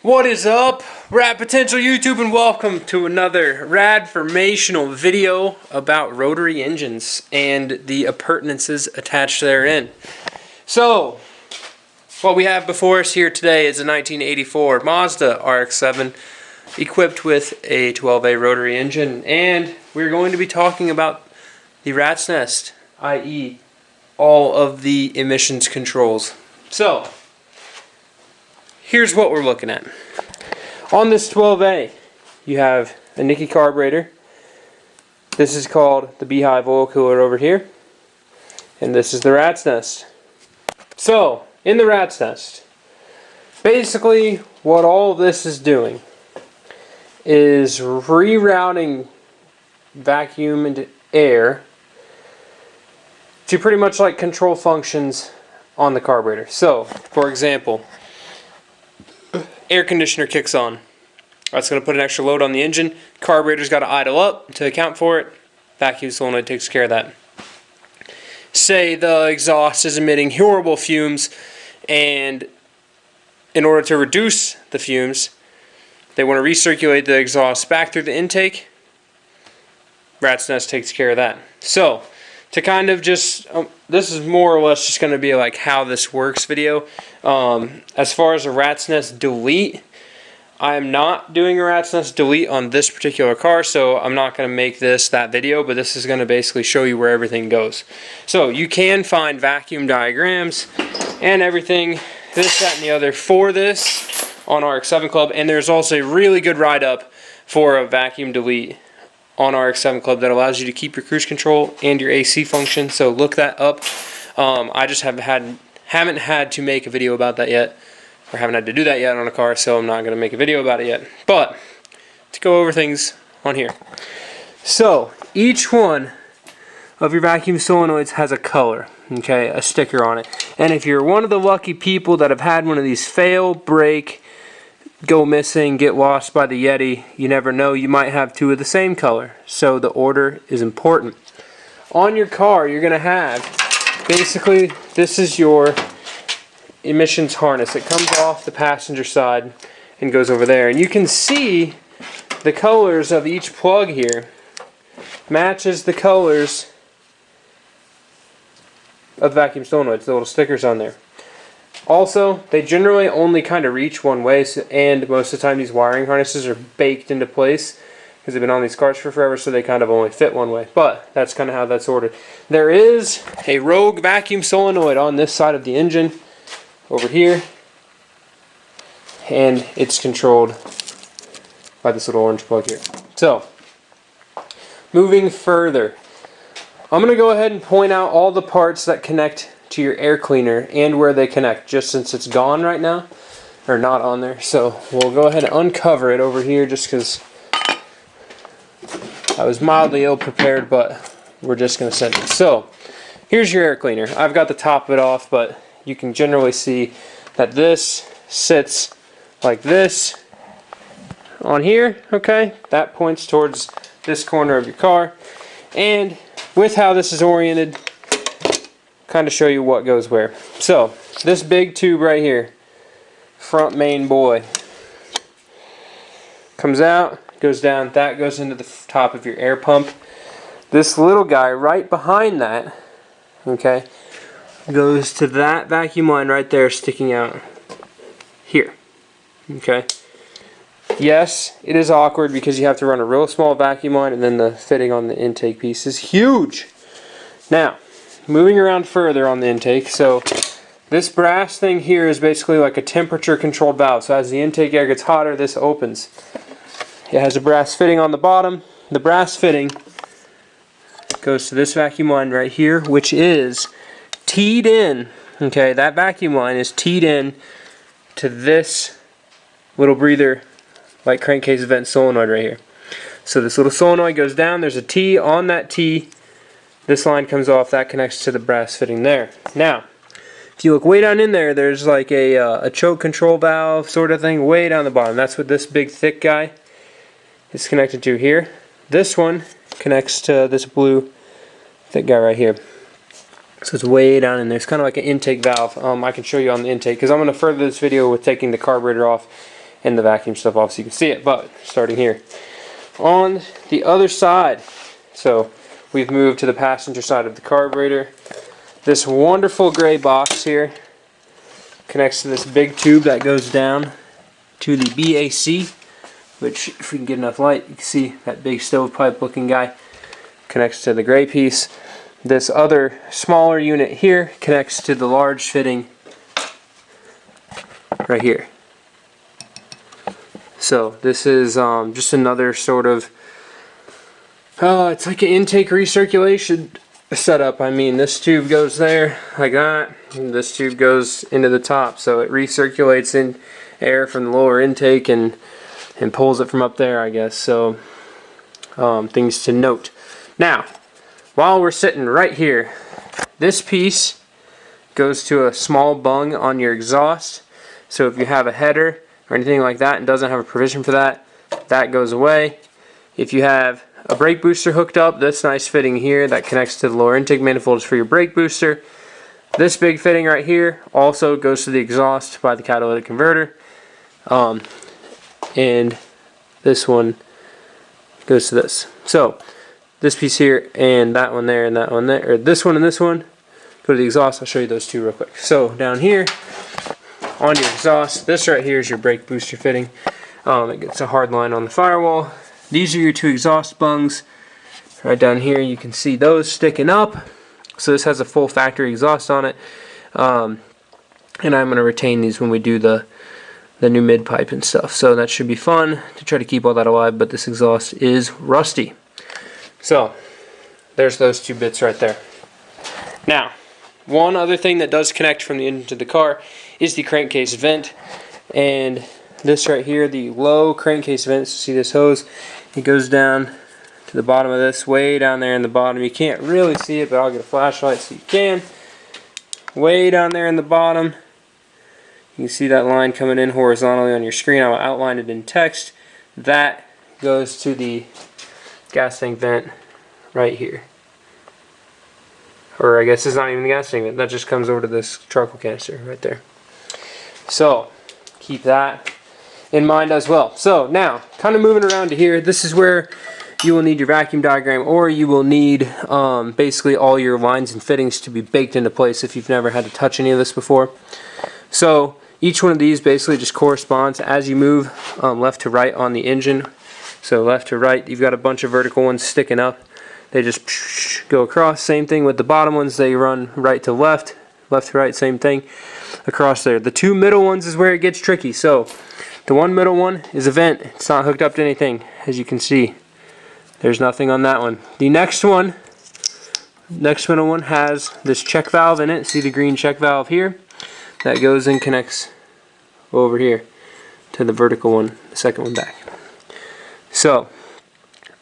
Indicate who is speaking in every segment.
Speaker 1: What is up, Rad Potential YouTube, and welcome to another radformational video about rotary engines and the appurtenances attached therein. So, what we have before us here today is a 1984 Mazda RX7 equipped with a 12A rotary engine, and we're going to be talking about the rat's nest, i.e. all of the emissions controls. So, here's what we're looking at. On this 12A, you have a Nicky carburetor. This is called the Beehive oil cooler over here. And this is the rat's nest. So, in the rat's nest, basically what all of this is doing is rerouting vacuum into air to pretty much like control functions on the carburetor. So, for example, air conditioner kicks on. That's going to put an extra load on the engine. Carburetor's got to idle up to account for it. Vacuum solenoid takes care of that. Say the exhaust is emitting horrible fumes, and in order to reduce the fumes, they want to recirculate the exhaust back through the intake. Rat's nest takes care of that. So, to kind of just, this is more or less just going to be like how this works video. As far as a rat's nest delete, I am not doing a rat's nest delete on this particular car, so I'm not going to make this that video, but this is going to basically show you where everything goes. So you can find vacuum diagrams and everything, this, that, and the other for this on RX7 Club, and there's also a really good write-up for a vacuum delete on RX7 Club that allows you to keep your cruise control and your AC function, so look that up. I just haven't had to make a video about that yet, or haven't had to do that yet on a car, so I'm not going to make a video about it yet. But, to go over things on here. So, each one of your vacuum solenoids has a color, okay, a sticker on it. And if you're one of the lucky people that have had one of these fail, break, go missing, get lost by the Yeti, you never know, you might have two of the same color. So the order is important. On your car, you're going to have, basically, this is your emissions harness. It comes off the passenger side and goes over there. And you can see the colors of each plug here matches the colors of vacuum solenoids, the little stickers on there. Also, they generally only kind of reach one way, and most of the time these wiring harnesses are baked into place because they've been on these cars for forever, so they kind of only fit one way. But that's kind of how that's ordered. There is a rogue vacuum solenoid on this side of the engine over here, and it's controlled by this little orange plug here. So, moving further, I'm going to go ahead and point out all the parts that connect to your air cleaner and where they connect, just since it's gone right now, or not on there. So we'll go ahead and uncover it over here just because I was mildly ill prepared, but we're just going to send it. So here's your air cleaner. I've got the top of it off, but you can generally see that this sits like this on here, okay? That points towards this corner of your car, and with how this is oriented, kind of show you what goes where. So, this big tube right here, front main boy, comes out, goes down, that goes into the top of your air pump. This little guy right behind that, okay, goes to that vacuum line right there sticking out here, okay. Yes, it is awkward because you have to run a real small vacuum line, and then the fitting on the intake piece is huge. Now, moving around further on the intake, so this brass thing here is basically like a temperature controlled valve. So as the intake air gets hotter, this opens. It has a brass fitting on the bottom. The brass fitting goes to this vacuum line right here, which is teed in. Okay, that vacuum line is teed in to this little breather, like crankcase vent solenoid right here. So this little solenoid goes down, there's a T on that T. This line comes off, that connects to the brass fitting there. Now, if you look way down in there, there's like a choke control valve sort of thing way down the bottom. That's what this big thick guy is connected to here. This one connects to this blue thick guy right here. So it's way down in there. It's kind of like an intake valve. I can show you on the intake because I'm going to further this video with taking the carburetor off and the vacuum stuff, obviously you can see it, but starting here. On the other side, so we've moved to the passenger side of the carburetor. This wonderful gray box here connects to this big tube that goes down to the BAC, which if we can get enough light, you can see that big stovepipe looking guy connects to the gray piece. This other smaller unit here connects to the large fitting right here. So this is just another sort of, it's like an intake recirculation setup. I mean, this tube goes there like that, and this tube goes into the top, so it recirculates in air from the lower intake and pulls it from up there, I guess. So things to note. Now, while we're sitting right here, this piece goes to a small bung on your exhaust. So if you have a header or anything like that and doesn't have a provision for that, that goes away. If you have a brake booster hooked up, this nice fitting here that connects to the lower intake manifold is for your brake booster. This big fitting right here also goes to the exhaust by the catalytic converter. And this one goes to this. So this piece here and that one there and that one there, or this one and this one, go to the exhaust. I'll show you those two real quick. So down here on your exhaust, this right here is your brake booster fitting. It gets a hard line on the firewall. These are your two exhaust bungs. Right down here you can see those sticking up. So this has a full factory exhaust on it. And I'm going to retain these when we do the new mid pipe and stuff. So that should be fun to try to keep all that alive, but this exhaust is rusty. So there's those two bits right there. Now, one other thing that does connect from the engine to the car is the crankcase vent. And this right here, the low crankcase vent, so see this hose, it goes down to the bottom of this, way down there in the bottom. You can't really see it, but I'll get a flashlight so you can. Way down there in the bottom, you can see that line coming in horizontally on your screen. I'll outline it in text. That goes to the gas tank vent right here. Or I guess it's not even the gas tank vent. That just comes over to this charcoal canister right there. So keep that in mind as well. So now, kind of moving around to here, this is where you will need your vacuum diagram, or you will need basically all your lines and fittings to be baked into place if you've never had to touch any of this before. So each one of these basically just corresponds as you move left to right on the engine. So left to right, you've got a bunch of vertical ones sticking up. They just go across. Same thing with the bottom ones. They run right to left, left to right, same thing across there. The two middle ones is where it gets tricky. So the one middle one is a vent. It's not hooked up to anything, as you can see. There's nothing on that one. The next middle one has this check valve in it. See the green check valve here? That goes and connects over here to the vertical one, the second one back. So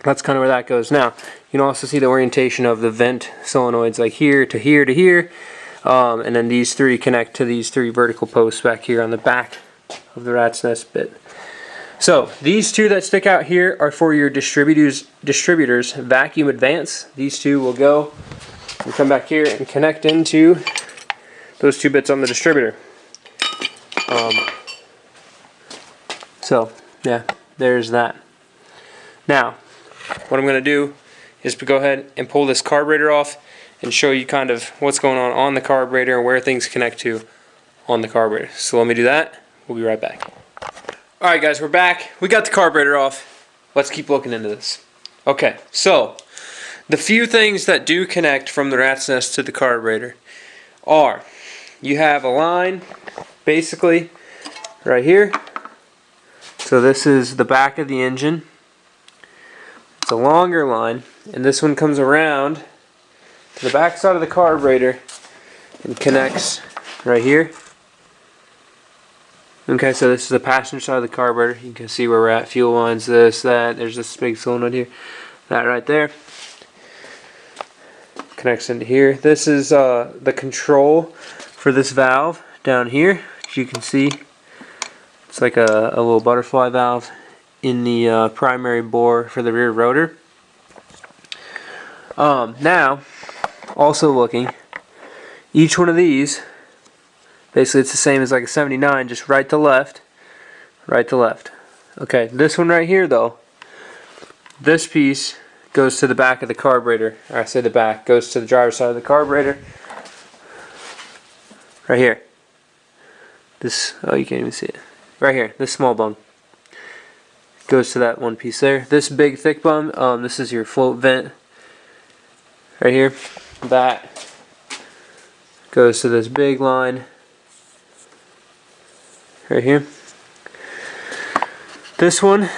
Speaker 1: that's kind of where that goes. Now, you can also see the orientation of the vent solenoids, like here to here to here. And then these three connect to these three vertical posts back here on the back of the rat's nest bit. So these two that stick out here are for your distributors vacuum advance. These two will go and come back here and connect into those two bits on the distributor. So yeah, there's that. Now what I'm going to do is to go ahead and pull this carburetor off and show you kind of what's going on the carburetor and where things connect to on the carburetor. So let me do that. We'll be right back. Alright guys, we're back. We got the carburetor off. Let's keep looking into this. Okay, so the few things that do connect from the rat's nest to the carburetor are, you have a line basically right here. So this is the back of the engine. It's a longer line, and this one comes around to the back side of the carburetor and connects right here. Okay, so this is the passenger side of the carburetor. You can see where we're at. Fuel lines, this, that. There's this big solenoid here. That right there connects into here. This is the control for this valve down here. As you can see, it's like a little butterfly valve in the primary bore for the rear rotor. Now, also looking, each one of these, basically it's the same as like a 79, just right to left. right to left. Okay, this one right here though, this piece goes to the back of the carburetor. Or I say the back, goes to the driver's side of the carburetor. Right here. This, oh, you can't even see it. Right here, this small bung goes to that one piece there. This big thick bung, this is your float vent. Right here, that goes to this big line. Right here. This one,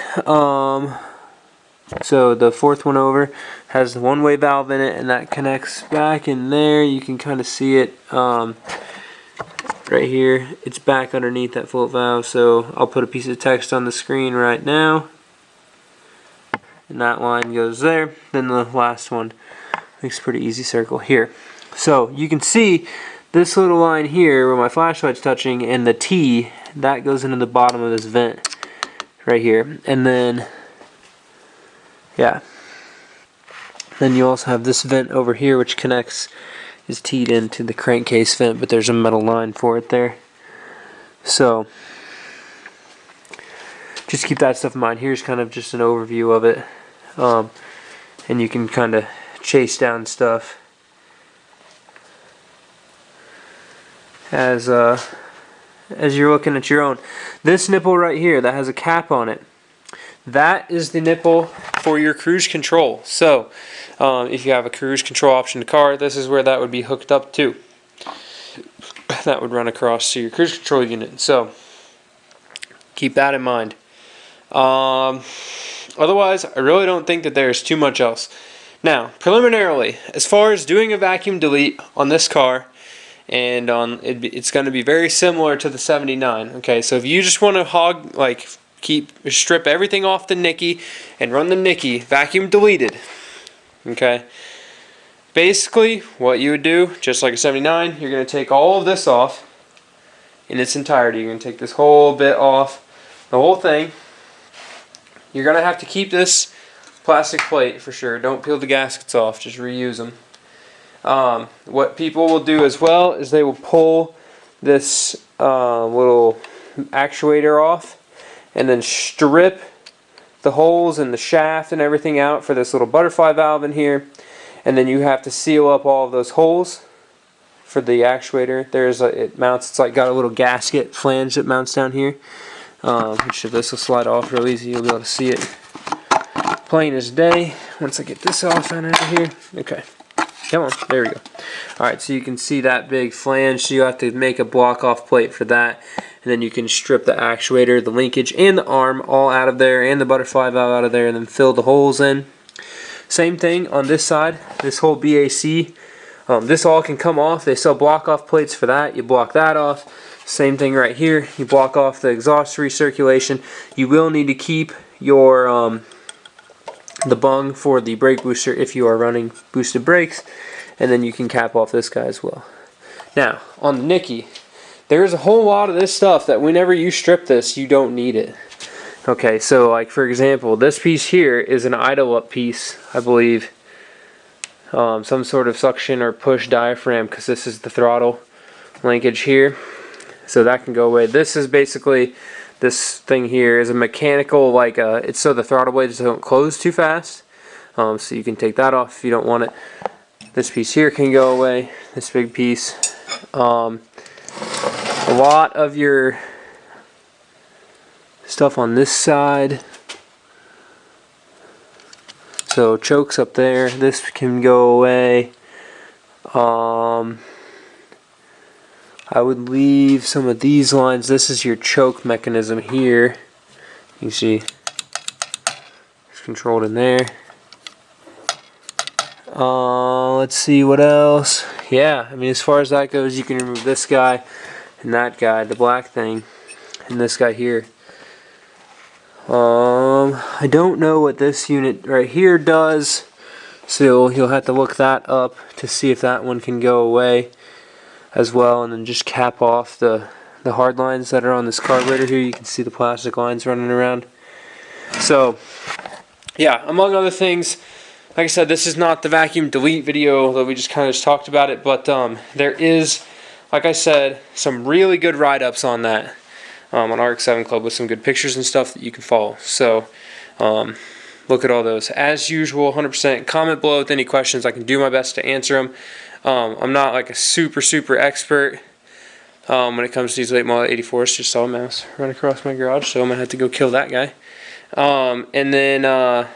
Speaker 1: so the fourth one over has the one-way valve in it, and that connects back in there. You can kind of see it right here. It's back underneath that float valve, so I'll put a piece of text on the screen right now, and that line goes there. Then the last one makes a pretty easy circle here. So you can see this little line here where my flashlight's touching, and the T that goes into the bottom of this vent right here. And then yeah, then you also have this vent over here which connects, is teed into the crankcase vent, but there's a metal line for it there. So just keep that stuff in mind. Here's kind of just an overview of it, and you can kind of chase down stuff as you're looking at your own. This nipple right here that has a cap on it, that is the nipple for your cruise control. So if you have a cruise control option to car, this is where that would be hooked up to. That would run across to your cruise control unit. So keep that in mind. Otherwise, I really don't think that there's too much else. Now, preliminarily, as far as doing a vacuum delete on this car, and on it's going to be very similar to the 79. Okay, so if you just want to strip everything off the Nicky and run the Nicky vacuum deleted, okay, basically what you would do, just like a 79, you're going to take all of this off in its entirety. You're going to take this whole bit off, the whole thing. You're going to have to keep this plastic plate for sure. Don't peel the gaskets off, just reuse them. What people will do as well is they will pull this little actuator off and then strip the holes in the shaft and everything out for this little butterfly valve in here, and then you have to seal up all of those holes for the actuator. It mounts, it's like got a little gasket flange that mounts down here, which if this will slide off real easy, you'll be able to see it plain as day once I get this off out of here. Okay. Come on, there we go. Alright, so you can see that big flange, so you have to make a block off plate for that, and then you can strip the actuator, the linkage, and the arm all out of there, and the butterfly valve out of there, and then fill the holes in. Same thing on this side, this whole BAC, this all can come off. They sell block off plates for that. You block that off. Same thing right here, you block off the exhaust recirculation. You will need to keep your the bung for the brake booster if you are running boosted brakes, and then you can cap off this guy as well. Now on the Nicky, there's a whole lot of this stuff that whenever you strip this, you don't need it. Okay, so like for example, this piece here is an idle up piece, I believe, some sort of suction or push diaphragm, because this is the throttle linkage here, so that can go away. This is basically, this thing here is a mechanical, it's so the throttle blades don't close too fast, so you can take that off if you don't want it. This piece here can go away, this big piece. A lot of your stuff on this side, so chokes up there, this can go away. I would leave some of these lines. This is your choke mechanism here. You see it's controlled in there. Let's see what else. Yeah, I mean, as far as that goes, you can remove this guy and that guy, the black thing, and this guy here. I don't know what this unit right here does, so you'll have to look that up to see if that one can go away as well, and then just cap off the hard lines that are on this carburetor here. You can see the plastic lines running around. So yeah, among other things, like I said, this is not the vacuum delete video that we just kind of talked about it, but there is, like I said, some really good write-ups on that. on RX7 Club with some good pictures and stuff that you can follow. So look at all those. As usual, 100% comment below with any questions. I can do my best to answer them. I'm not like a super expert when it comes to these late model 84s. Just saw a mouse run across my garage, so I'm gonna have to go kill that guy. And then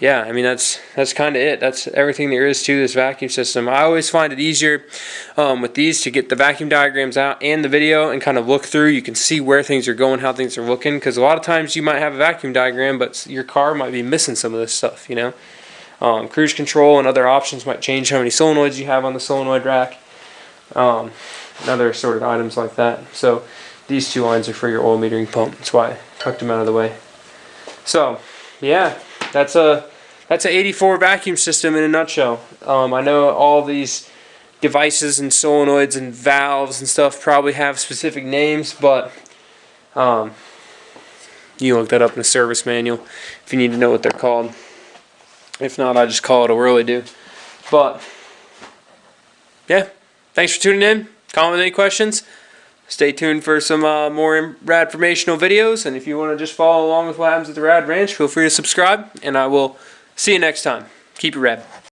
Speaker 1: yeah, I mean that's kind of it. That's everything there is to this vacuum system. I always find it easier with these to get the vacuum diagrams out and the video and kind of look through. You can see where things are going, how things are looking, because a lot of times you might have a vacuum diagram, but your car might be missing some of this stuff, you know. Cruise control and other options might change how many solenoids you have on the solenoid rack, and other assorted items like that. So these two lines are for your oil metering pump. That's why I tucked them out of the way. So yeah, that's a 84 vacuum system in a nutshell. I know all these devices and solenoids and valves and stuff probably have specific names, but you can look that up in the service manual if you need to know what they're called. If not, I just call it a whirly do. But yeah, thanks for tuning in. Comment with any questions. Stay tuned for some more rad informational videos. And if you want to just follow along with what happens at the Rad Ranch, feel free to subscribe. And I will see you next time. Keep it rad.